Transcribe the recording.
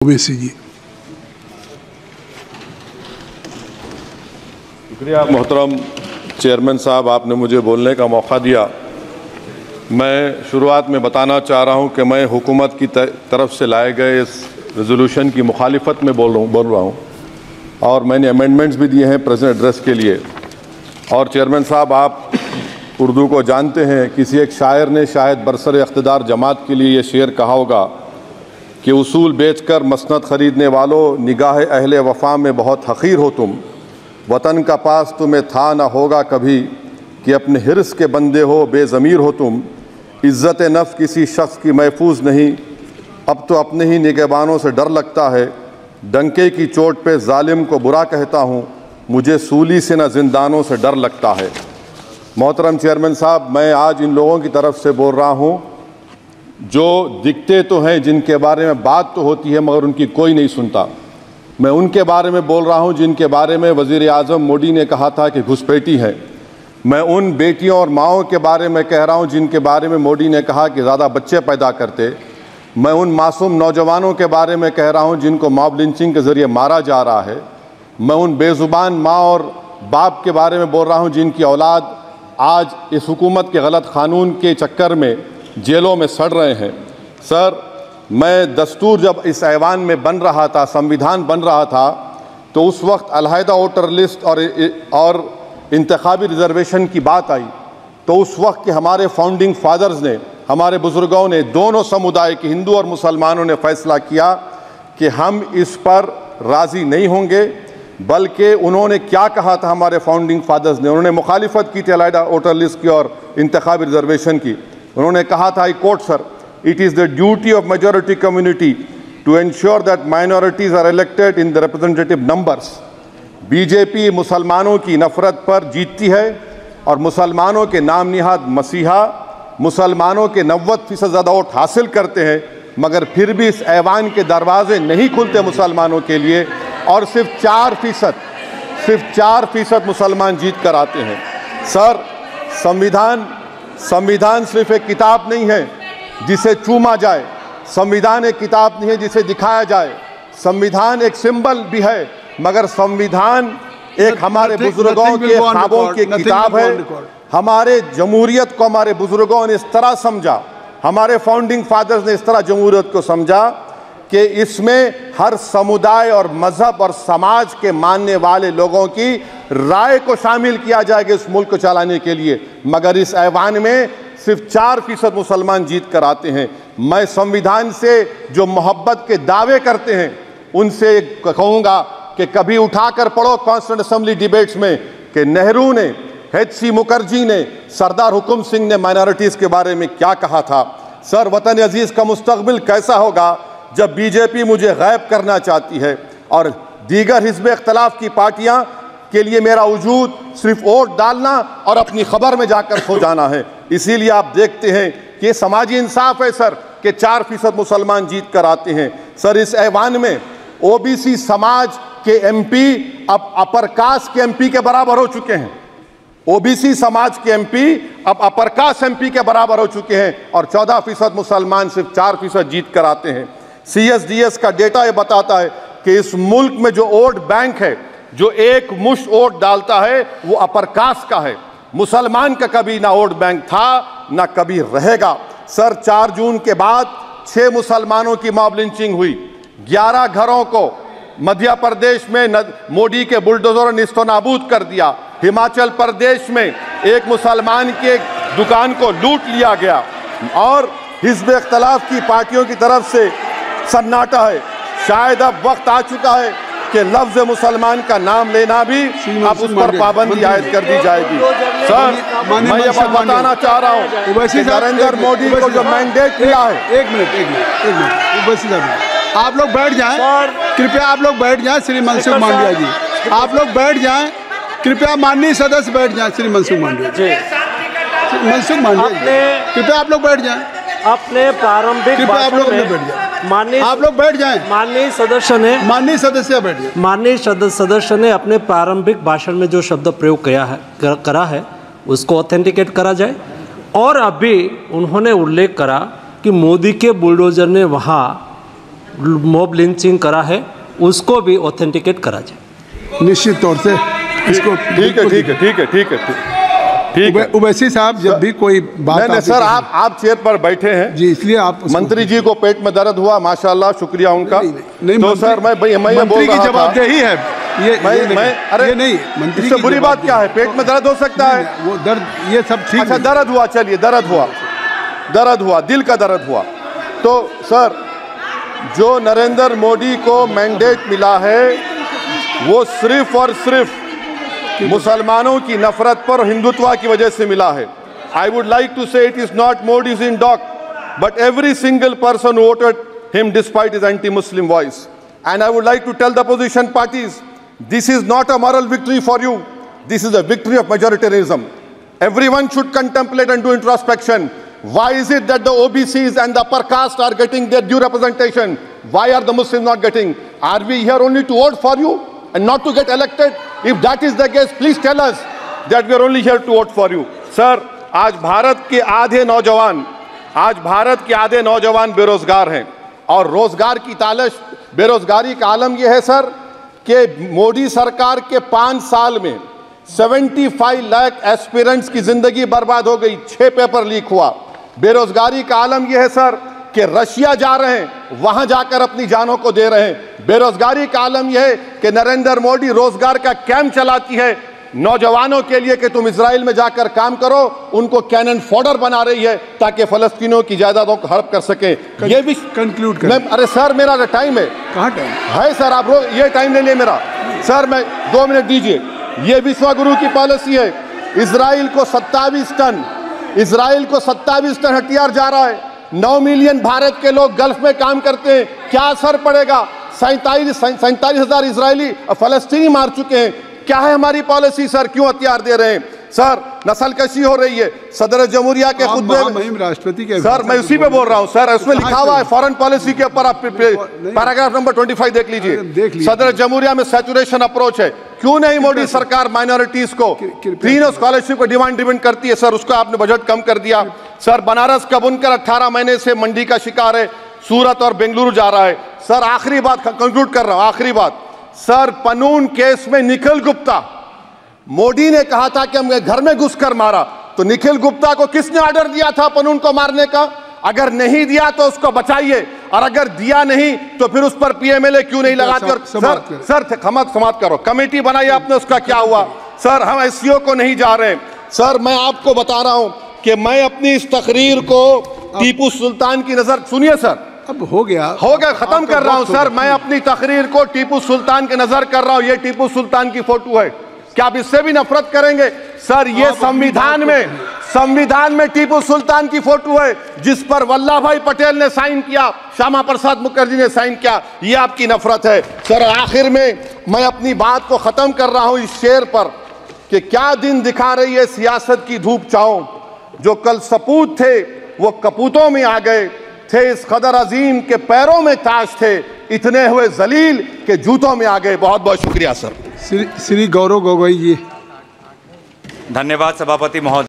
ओवैसी जी। शुक्रिया मोहतरम चेयरमैन साहब, आपने मुझे बोलने का मौका दिया। मैं शुरुआत में बताना चाह रहा हूं कि मैं हुकूमत की तरफ से लाए गए इस रेजोल्यूशन की मुखालिफत में बोल रहा हूं और मैंने अमेंडमेंट्स भी दिए हैं प्रेजेंट एड्रेस के लिए। और चेयरमैन साहब, आप उर्दू को जानते हैं। किसी एक शायर ने शायद बरसर इख्तिदार जमात के लिए ये शेर कहा होगा कि उसूल बेचकर मसनद ख़रीदने वालों, निगाह अहले वफ़ा में बहुत हक़ीर हो तुम। वतन का पास तुम्हें था ना होगा कभी कि अपने हिर्स के बंदे हो, बेज़मीर हो तुम। इज़्ज़त नफ्स किसी शख्स की महफूज नहीं, अब तो अपने ही निगहबानों से डर लगता है। डंके की चोट पे जालिम को बुरा कहता हूँ, मुझे सूली से न जिंदानों से डर लगता है। मोहतरम चेयरमैन साहब, मैं आज इन लोगों की तरफ से बोल रहा हूँ जो दिखते तो हैं, जिनके बारे में बात तो होती है मगर उनकी कोई नहीं सुनता। मैं उनके बारे में बोल रहा हूँ जिनके बारे में वज़ीर आज़म मोदी ने कहा था कि घुसपैठी है। मैं उन बेटियों और माओं के बारे में कह रहा हूँ जिनके बारे में मोदी ने कहा कि ज़्यादा बच्चे पैदा करते। मैं उन मासूम नौजवानों के बारे में कह रहा हूँ जिनको मॉब लिंचिंग के ज़रिए मारा जा रहा है। मैं उन बेज़ुबान माँ और बाप के बारे में बोल रहा हूँ जिनकी औलाद आज इस हुकूमत के गलत क़ानून के चक्कर में जेलों में सड़ रहे हैं। सर, मैं दस्तूर जब इस ऐवान में बन रहा था, संविधान बन रहा था, तो उस वक्त अलहदा वोटर लिस्ट और इंतखाबी रिजर्वेशन की बात आई। तो उस वक्त के हमारे फाउंडिंग फादर्स ने, हमारे बुजुर्गों ने, दोनों समुदाय के हिंदू और मुसलमानों ने फैसला किया कि हम इस पर राज़ी नहीं होंगे। बल्कि उन्होंने क्या कहा था हमारे फाउंडिंग फादर्स ने, उन्होंने मुखालिफत की थी अलहदा वोटर लिस्ट की और इंतखाबी रिजर्वेशन की। उन्होंने कहा था, I quote sir, it is the duty of majority community to ensure that minorities are elected in the representative numbers. BJP मुसलमानों की नफरत पर जीतती है और मुसलमानों के नाम निहाद मसीहा मुसलमानों के 90% ज़्यादा वोट हासिल करते हैं, मगर फिर भी इस ऐवान के दरवाजे नहीं खुलते मुसलमानों के लिए और सिर्फ 4% मुसलमान जीत कर आते हैं। सर, संविधान सिर्फ एक किताब नहीं है जिसे चूमा जाए, संविधान एक किताब नहीं है जिसे दिखाया जाए, संविधान एक सिंबल भी है, मगर संविधान एक हमारे बुजुर्गों के ख्वाबों की किताब है। हमारे जमहूरियत को हमारे बुजुर्गों ने इस तरह समझा, हमारे फाउंडिंग फादर्स ने इस तरह जमहूरियत को समझा कि इसमें हर समुदाय और मजहब और समाज के मानने वाले लोगों की राय को शामिल किया जाएगा इस मुल्क को चलाने के लिए। मगर इस ऐवान में सिर्फ 4% मुसलमान जीत कर आते हैं। मैं संविधान से जो मोहब्बत के दावे करते हैं उनसे कहूँगा कि कभी उठाकर पढ़ो कॉन्स्टिट्यूएंट असेंबली डिबेट्स में कि नेहरू ने, HC मुखर्जी ने, सरदार हुकुम सिंह ने माइनॉरिटीज़ के बारे में क्या कहा था। सर, वतन अजीज़ का मुस्तकबिल कैसा होगा जब बीजेपी मुझे गायब करना चाहती है और दीगर हिज़्ब इख्तिलाफ की पार्टियां के लिए मेरा वजूद सिर्फ वोट डालना और अपनी खबर में जाकर सो जाना है। इसीलिए आप देखते हैं कि समाजी इंसाफ है सर कि 4% मुसलमान जीत कर आते हैं। सर, इस ऐवान में OBC समाज के MP अब अपर कास्ट के MP के बराबर हो चुके हैं। OBC समाज के MP अब अपर कास्ट MP के बराबर हो चुके हैं और 14% मुसलमान सिर्फ 4% जीत कर आते हैं। CSDS का डेटा ये बताता है कि इस मुल्क में जो वोट बैंक है, जो एक मुश्त वोट डालता है, वो अपर कास्ट का है। मुसलमान का कभी ना वोट बैंक था ना कभी रहेगा। सर, 4 जून के बाद 6 मुसलमानों की मॉब लिंचिंग हुई। 11 घरों को मध्य प्रदेश में मोदी के बुलडोजर ने निस्तनाबूद कर दिया। हिमाचल प्रदेश में एक मुसलमान की एक दुकान को लूट लिया गया और हिज़्ब इख्तिलाफ की पार्टियों की तरफ से सन्नाटा है। शायद अब वक्त आ चुका है कि लफ्ज़ मुसलमान का नाम लेना भी अब उस पर पाबंदी आयद कर दी जाएगी। सर, मैं ये बात बताना चाह रहा हूँ कि नरेंद्र मोदी को जो मैंडेट मिला है। एक मिनट, आप लोग बैठ जाएं, कृपया आप लोग बैठ जाएं। श्री मनसुख मांडविया जी, आप लोग बैठ जाएं, कृपया माननीय सदस्य बैठ जाएं। श्री मनसुख मांडविया जी, कृपया आप लोग बैठ जाएं। अपने प्रारंभिक आप लोग बैठ जाएं, आप लोग बैठ जाएं। माननीय सदस्य ने अपने प्रारंभिक भाषण में जो शब्द प्रयोग करा है उसको ऑथेंटिकेट करा जाए। और अभी उन्होंने उल्लेख करा कि मोदी के बुलडोजर ने वहाँ मॉब लिंचिंग करा है उसको भी ऑथेंटिकेट करा जाए। निश्चित तौर से इसको ठीक है। ओवैसी साहब जब भी कोई बात नहीं सर, आप चेयर पर बैठे हैं जी, इसलिए आप मंत्री जी को पेट में दर्द हुआ, माशाल्लाह, शुक्रिया उनका। नहीं, तो सर मैं मंत्री की जवाबदेही है अरे नहीं, मंत्री इससे बुरी बात क्या है? पेट में दर्द हो सकता है, वो दर्द ये सब ठीक। अच्छा दर्द हुआ, चलिए दर्द हुआ, दिल का दर्द हुआ। तो सर जो नरेंद्र मोदी को मैंडेट मिला है वो सिर्फ और सिर्फ मुसलमानों की नफरत पर हिंदुत्व की वजह से मिला है। I would like to say it is not Modi's in dock but every single person voted him despite his anti Muslim voice. And I would like to tell the opposition parties this is not a moral victory for you, this is a victory of majoritarianism. Everyone should contemplate and do introspection. Why is it that the OBCs and the upper caste are getting their due representation? Why are the Muslims not getting? Are we here only to vote for you and not to get elected? If that is the case, please tell us that we are only here to vote for you. Sir, आज भारत के आधे नौजवान बेरोजगार हैं और रोजगार की तालाश, बेरोजगारी का आलम यह है सर कि मोदी सरकार के 5 साल में 75 लाख एस्पिरेंट्स की जिंदगी बर्बाद हो गई, 6 पेपर लीक हुआ। बेरोजगारी का आलम यह है सर कि रशिया जा रहे हैं, वहां जाकर अपनी जानों को दे रहे हैं। बेरोजगारी का आलम यह है कि नरेंद्र मोदी रोजगार का कैंप चलाती है नौजवानों के लिए कि तुम इजराइल में जाकर काम करो, उनको कैनन फॉडर बना रही है ताकि फलस्तीनियों की जायदादों को हड़प कर सके। ये भी कंक्लूड कर। अरे सर मेरा टाइम है। कहाँ टाइम है सर? आप ये टाइम ले लिए मेरा। सर मैं 2 मिनट दीजिए। ये विश्वगुरु की पॉलिसी है। इजराइल को 27 टन हथियार जा रहा है। 9 मिलियन भारत के लोग गल्फ में काम करते हैं, क्या असर पड़ेगा? 47,000 इजरायली और फलस्तीनी मार चुके हैं। क्या है हमारी पॉलिसी सर? क्यों हथियार दे रहे हैं सर? नस्लकशी हो रही है। सदर जमहूरिया के खुतबे में राष्ट्रपति के सर मैं उसी पे बोल रहा हूं सर, उसमें लिखा हुआ है फॉरेन पॉलिसी के ऊपर, आप पैराग्राफ नंबर 25 देख लीजिए। सदर जमहूरिया में सैचुरेशन अप्रोच है। क्यों नहीं मोदी सरकार माइनॉरिटीज को फ्री स्कॉलरशिप को डिमांड करती है सर? उसको आपने बजट कम कर दिया। सर बनारस का बुनकर 18 महीने से मंडी का शिकार है, सूरत और बेंगलुरु जा रहा है। सर आखिरी बात कंक्लूड कर रहा हूं, आखिरी बात सर, पनून केस में निखिल गुप्ता, मोदी ने कहा था कि हमने घर में घुसकर मारा, तो निखिल गुप्ता को किसने ऑर्डर दिया था पनून को मारने का? अगर नहीं दिया तो उसको बचाइए, और अगर दिया नहीं तो फिर उस पर पीएमएलए क्यों नहीं लगाते? और सर समाप्त करो। कमेटी बनाई आपने, उसका क्या हुआ? सर हम एससीओ को नहीं जा रहे। सर मैं आपको बता रहा हूं कि मैं अपनी इस तकरीर को टीपू सुल्तान की नजर, सुनिए सर, अब हो गया खत्म कर रहा हूं सर। मैं अपनी तकरीर को टीपू सुल्तान के नजर कर रहा हूं। ये टीपू सुल्तान की फोटो है, क्या आप इससे भी नफरत करेंगे? सर ये संविधान में टीपू सुल्तान की फोटो है जिस पर वल्लभ भाई पटेल ने साइन किया, श्यामा प्रसाद मुखर्जी ने साइन किया। ये आपकी नफरत है सर। आखिर में मैं अपनी बात को खत्म कर रहा हूं इस शेर पर कि क्या दिन दिखा रही है सियासत की धूप छांव, जो कल सपूत थे वो कपूतों में आ गए, थे इस कदर अजीम के पैरों में ताज थे, इतने हुए जलील के जूतों में आ गए। बहुत बहुत शुक्रिया सर। श्री गौरव गोगोई जी। धन्यवाद सभापति महोदय।